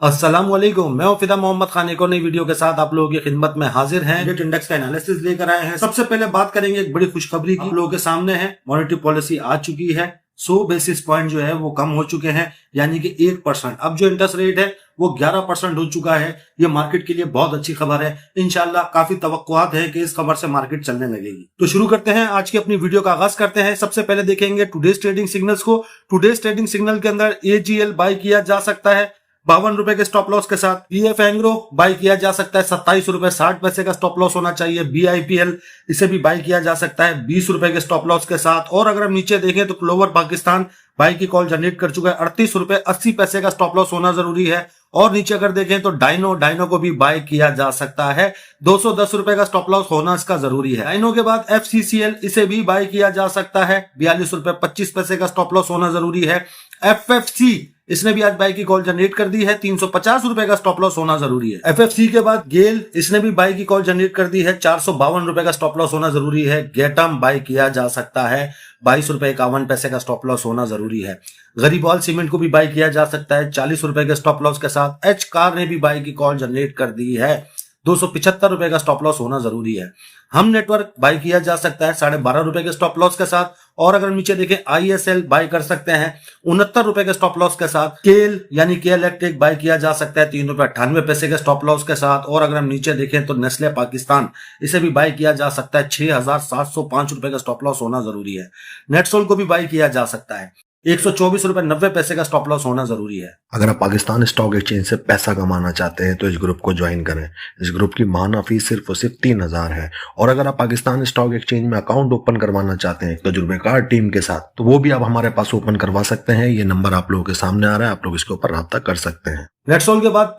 अस्सलाम वालेकुम, मैं फिदा मोहम्मद खान एक और नई वीडियो के साथ आप लोगों की खिदमत में हाजिर हैं। नेट इंडेक्स का एनालिसिस लेकर आए हैं। सबसे पहले बात करेंगे एक बड़ी खुशखबरी की। आप लोगों के सामने है, मॉनेटरी पॉलिसी आ चुकी है। 100 बेसिस पॉइंट जो है वो कम हो चुके हैं, यानी कि 1%। अब जो इंटरेस्ट रेट है वो 11% हो चुका है। ये मार्केट के लिए बहुत अच्छी खबर है। इंशाल्लाह काफी तवक्कुआत है कि इस खबर से मार्केट चलने लगेगी। तो शुरू करते हैं, आज की अपनी वीडियो का आगाज करते हैं। सबसे पहले देखेंगे टुडेज ट्रेडिंग सिग्नल्स को। टुडेज ट्रेडिंग सिग्नल के अंदर एजीएल बाय किया जा सकता है 52 रुपए के स्टॉप लॉस के साथ। पीएफ एंग्रो बाय किया जा सकता है 27 रुपए 60 पैसे का स्टॉप लॉस होना चाहिए। बीआईपीएल इसे भी बाय किया जा सकता है 20 रुपए के स्टॉप लॉस के साथ। और अगर हम नीचे देखें तो क्लोवर पाकिस्तान बाय की कॉल जनरेट कर चुका है 38 रुपए 80 पैसे का स्टॉप लॉस होना जरूरी है। और नीचे अगर देखें तो डाइनो को भी बाय किया जा सकता है 210 रुपए का स्टॉप लॉस होना इसका जरूरी है। डाइनो के बाद एफसीसीएल इसे भी बाय किया जा सकता है 42 रुपए 25 पैसे का स्टॉप लॉस होना जरूरी है। एफएफसी इसने भी आज बाय की कॉल जनरेट कर दी है 350 रुपए का स्टॉप लॉस होना जरूरी है। एफएफसी के बाद गेल इसने भी बाय की कॉल जनरेट कर दी है 452 रुपए का स्टॉप लॉस होना जरूरी है। गेटम बाय किया जा सकता है 22 रुपए 51 पैसे का स्टॉप लॉस होना जरूरी है। गरीबॉल सीमेंट को भी बाय किया जा सकता है 40 रुपए के स्टॉप लॉस के साथ। एच कार ने भी बाय की कॉल जनरेट कर दी है 275 रुपए का स्टॉप लॉस होना जरूरी है। हम नेटवर्क बाय किया जा सकता है 12.5 रुपए के स्टॉप लॉस के साथ। और अगर नीचे देखें आईएसएल बाय कर सकते हैं 69 रुपए के स्टॉप लॉस के साथ। केल यानी के इलेक्ट्रिक बाय किया जा सकता है 3 रुपए 98 पैसे के स्टॉप लॉस के साथ। और अगर हम नीचे देखें तो नेस्ले पाकिस्तान इसे भी बाय किया जा सकता है 6705 रुपए का स्टॉप लॉस होना जरूरी है। नेटसोल को भी बाय किया जा सकता है 124 रुपए 90 पैसे का स्टॉप लॉस होना जरूरी है। अगर आप पाकिस्तान स्टॉक एक्सचेंज से पैसा कमाना चाहते हैं तो इस ग्रुप को ज्वाइन करें। इस ग्रुप की माहाना फीस सिर्फ और सिर्फ 3000 है। और अगर आप पाकिस्तान स्टॉक एक्सचेंज में अकाउंट ओपन करवाना चाहते हैं तजुर्बेकार टीम के साथ, तो वो भी आप हमारे पास ओपन करवा सकते हैं। ये नंबर आप लोगों के सामने आ रहा है, आप लोग इसके ऊपर राब्ता कर सकते हैं। नेटसोल के बाद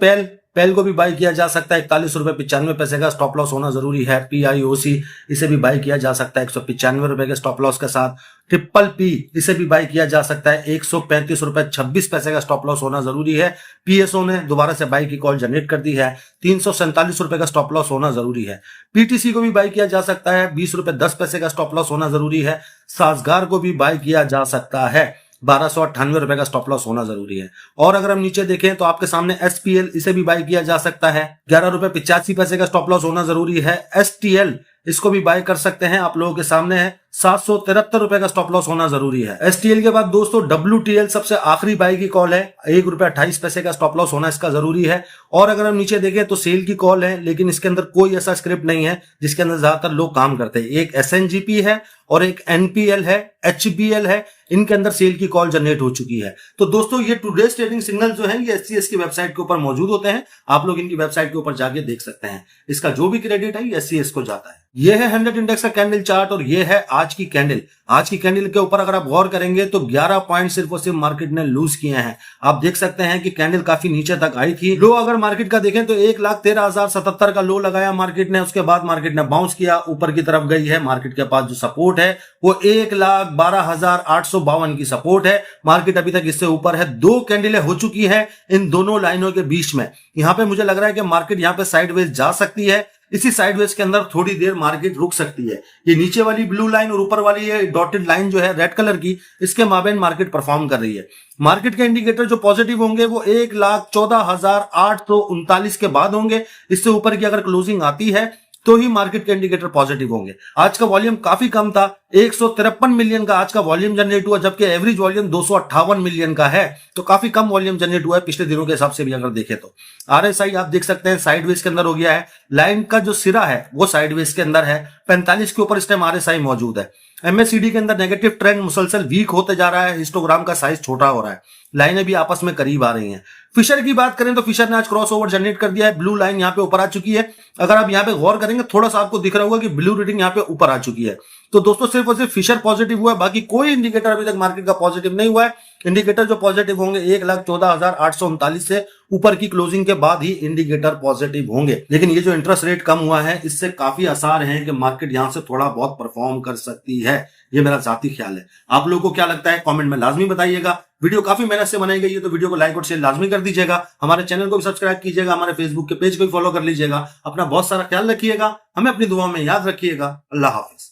पेल को भी बाय किया जा सकता है 41 रुपए 95 पैसे का स्टॉप लॉस होना जरूरी है। पीआईओसी इसे भी बाय किया जा सकता है 195 रुपए के स्टॉप लॉस के साथ। ट्रिपल पी इसे भी बाय किया जा सकता है 135 रुपए 26 पैसे का स्टॉप लॉस होना जरूरी है। पीएसओ ने दोबारा से बाय की कॉल जनरेट कर दी है 347 रुपए का स्टॉप लॉस होना जरूरी है। पीटीसी को भी बाय किया जा सकता है 20 रुपए 10 पैसे का स्टॉप लॉस होना जरूरी है। साजगार को भी बाय किया जा सकता है 1298 रुपए का स्टॉप लॉस होना जरूरी है। और अगर हम नीचे देखें तो आपके सामने एसपीएल इसे भी बाय किया जा सकता है 11 रुपए 85 पैसे का स्टॉप लॉस होना जरूरी है। एसटीएल इसको भी बाय कर सकते हैं, आप लोगों के सामने है 773 रुपए का स्टॉप लॉस होना जरूरी है। एसटीएल के बाद दोस्तों WTL सबसे आखिरी बाय की कॉल है 1 रुपए 28 पैसे का स्टॉप लॉस होना इसका जरूरी है। और अगर हम नीचे देखें तो सेल की कॉल है, लेकिन इसके अंदर कोई ऐसा स्क्रिप्ट नहीं है जिसके अंदर ज्यादातर लोग काम करते हैं। एक SNGP है और एक NPL है, HBL है, इनके अंदर सेल की कॉल जनरेट हो चुकी है। तो दोस्तों ये टुडेज ट्रेडिंग सिग्नल जो है ये SCS की वेबसाइट के ऊपर मौजूद होते हैं, आप लोग इनकी वेबसाइट के ऊपर जाके देख सकते हैं। इसका जो भी क्रेडिट है ये SCS को जाता है। ये है 100 इंडेक्स का कैंडल चार्ट और ये है आज की कैंडल। आज की कैंडल के ऊपर अगर आप गौर करेंगे तो 11 पॉइंट सिर्फ और सिर्फ मार्केट ने लूज किए हैं। आप देख सकते हैं कि कैंडल काफी नीचे तक आई थी। लो अगर मार्केट का देखें तो 1,13,077 का लो लगाया मार्केट ने, उसके बाद मार्केट ने बाउंस किया, ऊपर की तरफ गई है। मार्केट के पास जो सपोर्ट है वो 1,12,852 की सपोर्ट है। मार्केट अभी तक इससे ऊपर है। 2 कैंडलें हो चुकी है इन दोनों लाइनों के बीच में। यहां पे मुझे लग रहा है कि मार्केट यहां पे साइडवेज जा सकती है। इसी साइडवेज के अंदर थोड़ी देर मार्केट रुक सकती है। ये नीचे वाली ब्लू लाइन और ऊपर वाली ये डॉटेड लाइन जो है रेड कलर की, इसके माबेन मार्केट परफॉर्म कर रही है। मार्केट के इंडिकेटर जो पॉजिटिव होंगे वो 1,14,839 के बाद होंगे। इससे ऊपर की अगर क्लोजिंग आती है तो ही मार्केट के इंडिकेटर पॉजिटिव होंगे। आज का वॉल्यूम काफी कम था, 153 मिलियन का आज का वॉल्यूम जनरेट हुआ, जबकि एवरेज वॉल्यूम 258 मिलियन का है। तो काफी कम वॉल्यूम जनरेट हुआ है पिछले दिनों के हिसाब से भी अगर देखें तो। RSI आप देख सकते हैं साइडवेज के अंदर हो गया है। लाइन का जो सिरा है वो साइडवेज के अंदर है, 45 के ऊपर इस टाइम RSI मौजूद है। MACD के अंदर नेगेटिव ट्रेंड मुसलसल वीक होते जा रहा है, हिस्टोग्राम का साइज छोटा हो रहा है, लाइनें भी आपस में करीब आ रही हैं। फिशर की बात करें तो फिशर ने आज क्रॉस ओवर जनरेट कर दिया है, ब्लू लाइन यहाँ पे ऊपर आ चुकी है। अगर आप यहाँ पे गौर करेंगे थोड़ा सा आपको दिख रहा होगा कि ब्लू रीडिंग यहाँ पे ऊपर आ चुकी है। तो दोस्तों सिर्फ और सिर्फ फिशर पॉजिटिव हुआ है, बाकी कोई इंडिकेटर अभी तक मार्केट का पॉजिटिव नहीं हुआ है। इंडिकेटर जो पॉजिटिव होंगे 1,14,839 से ऊपर की क्लोजिंग के बाद ही इंडिकेटर पॉजिटिव होंगे। लेकिन ये जो इंटरेस्ट रेट कम हुआ है इससे काफी आसार है कि मार्केट यहां से थोड़ा बहुत परफॉर्म कर सकती है। ये मेरा जाती ख्याल है। आप लोगों को क्या लगता है कमेंट में लाजमी बताइएगा। वीडियो काफी मेहनत से बनाई गई है तो वीडियो को लाइक और शेयर लाजमी कर दीजिएगा। हमारे चैनल को भी सब्सक्राइब कीजिएगा, हमारे फेसबुक के पेज को भी फॉलो कर लीजिएगा। अपना बहुत सारा ख्याल रखिएगा, हमें अपनी दुआ में याद रखिएगा। अल्लाह हाफिज।